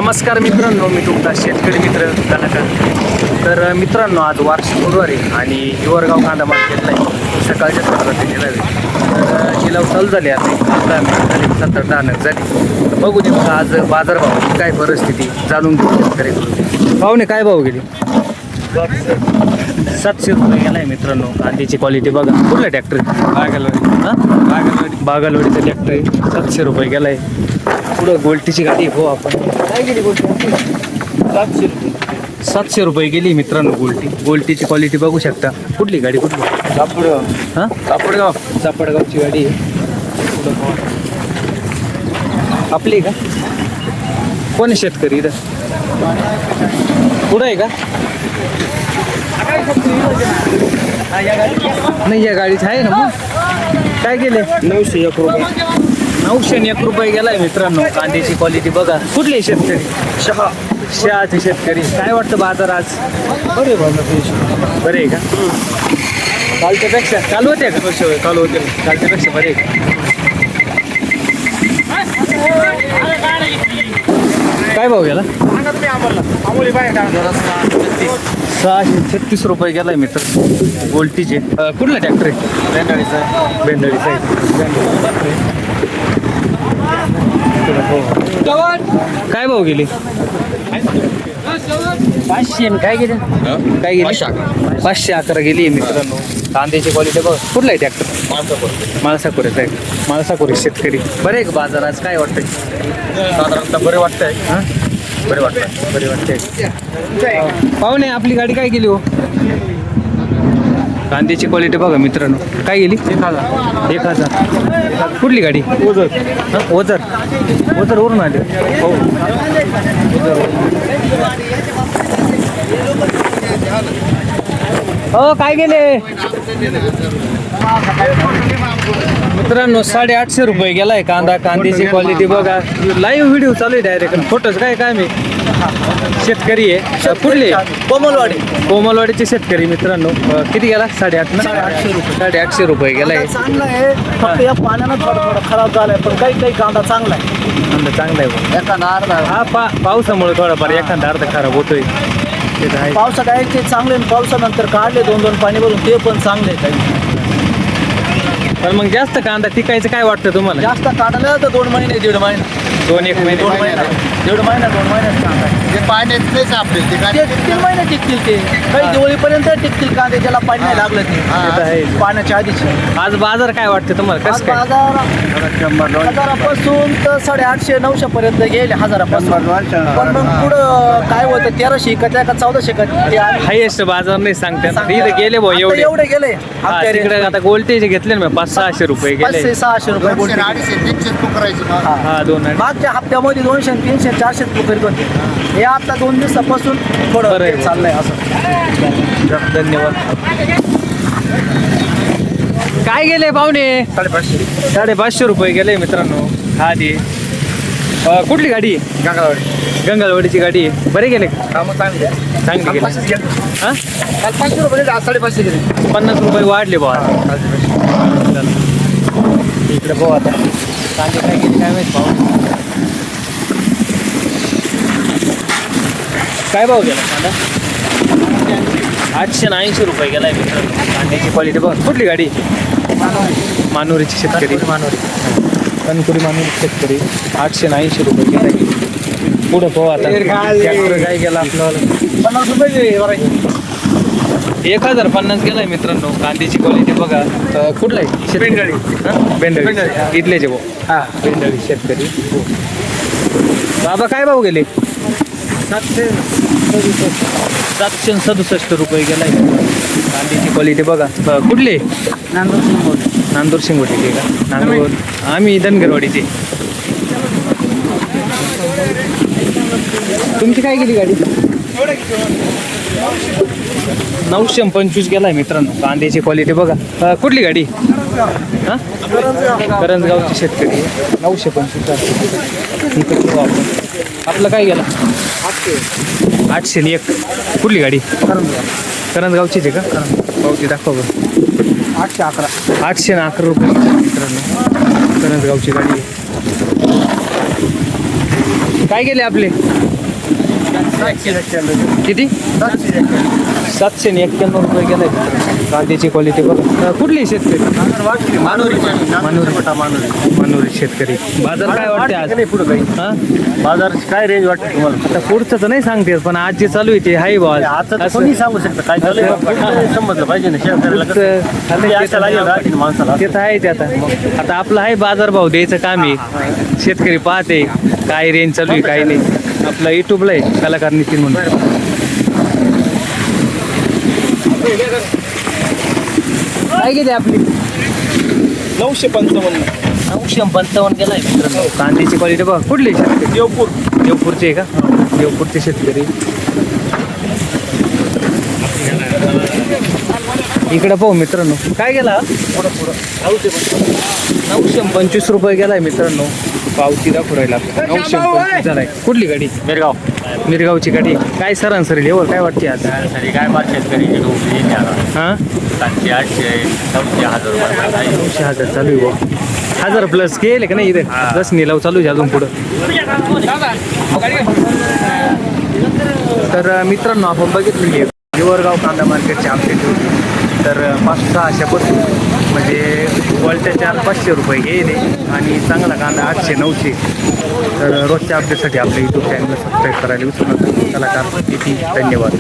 नमस्कार मित्रांनो, मी तुमचा शेतकरी मित्र कलाकार. तर मित्रांनो, आज वार शुक्रवार आहे आणि हिवरगाव कांदा मार्केटला आहे. सकाळच्या सत्रात गेला तर जिलाव चालू झाले. आता 70-10 नग झाली. तर बघू दे मग आज बाजारभाव काय परिस्थिती जाणून घेऊ शेतकऱ्याकडून. पाहुणे काय भाव गेले? 700 रुपये गेला आहे मित्रांनो. कांद्याची क्वालिटी बघा. कुठला ट्रॅक्टर? बागलवाडीचा ट्रॅक्टर आहे. 700 रुपये गेला आहे. पुढं गोल्टीची गाडी हो. आपण काय गेली गोल्टी? 700 रुपये. 700 रुपये गेली मित्रांनो गोल्टी. गोल्टीची क्वालिटी बघू शकता. कुठली गाडी? कुठली? सापडगाव. सापडगावची गाडी आहे. पुढं आपली का? कोण आहे शेतकरी इथं? पुढं आहे का? नाही, या गाडीच आहे ना. मग काय गेले? 901 रुपये. 901 रुपये गेलाय मित्रांनो. कांद्याची क्वालिटी बघा. कुठले शेतकरी? शहाचे शेतकरी. काय वाटतं बाजार आज? बरे बाजार बरे आहे का? कालच्यापेक्षा काल होते का? काल होते. कालच्यापेक्षा बरे आहे का? काय भाव गेला? 636 रुपये गेलाय मित्र गोल्टीचे. कुठला ट्रॅक्टर आहे? बेंदळीचा काय भाव गेले? 500. काय गेले? काय गेले? 511 गेली मित्रांनो. कांद्याची क्वालिटी बघ. कुठला आहे ट्रॅक्टर? माळसाकोरेचा आहे. माळसाकोरे शेतकरी. बरे आहे का बाजार आज? काय वाटतंय? साधारणतः बरे वाटतंय. हां, बरे वाटतंय. पाहुणे आपली गाडी काय गेली हो? कांद्याची क्वालिटी बघा मित्रांनो. काय गेली? 1000. कुठली गाडी? ओझर. ओझरवरून आले हो. हो काय गेले मित्रांनो? 850 रुपये गेलाय कांदा. कांद्याची क्वालिटी बघा. लाईव्ह व्हिडिओ चालू आहे डायरेक्ट. फोटोज काय काय मी शेतकरी आहे. कुठले? कोमलवाडीचे शेतकरी मित्रांनो. किती गेला? 850 रुपये. 850 रुपये गेलाय. चांगला आहे. फक्त या पाण्यानं थोडा खराब झालाय, पण काही कांदा चांगला आहे. कांदा चांगला आहे. एखादा अर्धा. हा पावसामुळे थोडाफार एखादा अर्धा खराब होतोय. ते तर आहे. पावसात आहे ते चांगले. पावसानंतर काढले 2-2 पाणी भरून ते पण चांगले काही. पण मग जास्त कांदा टिकायचं काय वाटतं तुम्हाला? जास्त काढलं तर 2 महिने 1.5 महिना. 2-1 महिने. 2 महिना 1.5 महिना 2 महिन्यात कांदा. ते पाण्यात नाही सापडेल ते ते 3 महिने टिकतील. ते काही दिवाळीपर्यंत टिकतील कांदे. त्याला पाणी नाही लागलं ते तर आहे. ते पाण्याच्या आधीचे. आज बाजार काय वाटतं तुम्हाला? आज कसं काय? बाजार 1000पासून तर 850-900 पर्यंत गेले. 1000पासून. पण मग पुढं काय होतं? 1300 का 1400 का ते हायेस्ट बाजार नाही सांगतात. इथे गेले भाऊ आता एवढे गेले. हा, तिकडे आता गोल्टेचे घेतले ना 500-600 रुपये गेले. 500-600 रुपये गोल्टी. 250-300 पकडायची. हा 2 मागच्या हप्त्यामध्ये 200-300-400 रुपये होते. हे आता 2 दिवसापासून थोडं बरं आहे. ते चाललंय असं. धन्यवाद. काय गेले पाहुणे? 550 रुपये गेले मित्रांनो. हा दे. कुठली गाडी? गंगालवाडीची गाडी आहे. बरे गेले? चांगली गेली. हां, 500 रुपये 550 गेले. 50 रुपये वाढले बा. इकडे भाऊ आता कांदे काय गेले काय माहिती भाऊ. काय भाव गेला कांदा? 880 रुपये गेलाय मित्रांनो. कांद्याची क्वालिटी बघ. कुठली गाडी? मानुरीची शेतकरी. कणकुरी मानुरी शेतकरी. 880 रुपये गेलाय. पुढं भाऊ आता ट्रॅक्टर काय गेला आपल्याला? 50 रुपये 1050 गेलाय मित्रांनो. कांद्याची क्वालिटी बघा. कुठला आहे? बेंडळी. इथलेच भाऊ. हां, बेंडळी शेतकरी. बाबा काय भाव गेले? 767 रुपये गेलाय. कांद्याची क्वालिटी बघा. कुठले? नांदूर शिंगोटे का? नांदूर. आम्ही धनगरवाडीचे. तुमची काय गेली गाडी? 925 गेलाय मित्रांनो. कांद्याची क्वालिटी बघा. कुठली गाडी? हां, करंजगावची शेतकरी. 925. इकडे आपण आपलं काय गेला? 801. कुठली गाडी? करंजगावचीच आहे का? पावती दाखवा बरं. 811. 811 रुपये मित्रांनो. करंजगावची गाडी. काय गेले आपले? किती 791 रुपये गेलाय कांद्याची क्वालिटी बघा. कुठली शेतकरी मानोरी शेतकरी. बाजार काय वाटते आज? हा? बाजार काय रेंज वाटते तुम्हाला? आता पुढचं तर नाही सांगते पण आज जे चालू आहे ते हाय बाज. आता कोणी सांगू शकतं काय चालू आहे? समजलं पाहिजे ना शेतकऱ्याला कसं माणसाला. ते तर आहे ते आता आपलं आहे बाजारभाव द्यायचं काम आहे. शेतकरी पाहते काय रेंज चालू आहे काय नाही. आपलं युट्यूबला आहे कलाकार नितीन म्हणून. काय गेली आपली 955 गेलाय मित्रांनो. कांद्याची क्वालिटी बघा. कुठली शेतकरी? देवपूरचे आहे का? देवपूरचे शेतकरी. इकडे पाहू मित्रांनो काय गेला 925 रुपये गेलाय मित्रांनो. पावती दाखवू राहिला 925 झालाय. कुठली गाडी? मिरगावची गाडी. काय सरासरी लेवल काय वाटते आज? काय माल शेतकरी हां 900,000 चालू आहे बुवा. 1000 प्लस गेले का नाही इथे? जस निलाव चालू आहे अजून पुढं. तर मित्रांनो आपण बघितली हिवरगाव कांदा मार्केटची अपडेट होती. तर 500-600 म्हणजे वॉलच्या 400-500 रुपये गेले आणि चांगला कांदा 800-900. तर रोजच्या अपडेटसाठी आपल्या यूट्यूब चॅनलला सबस्क्राईब करायला विसरू नका. कलाकार किती धन्यवाद.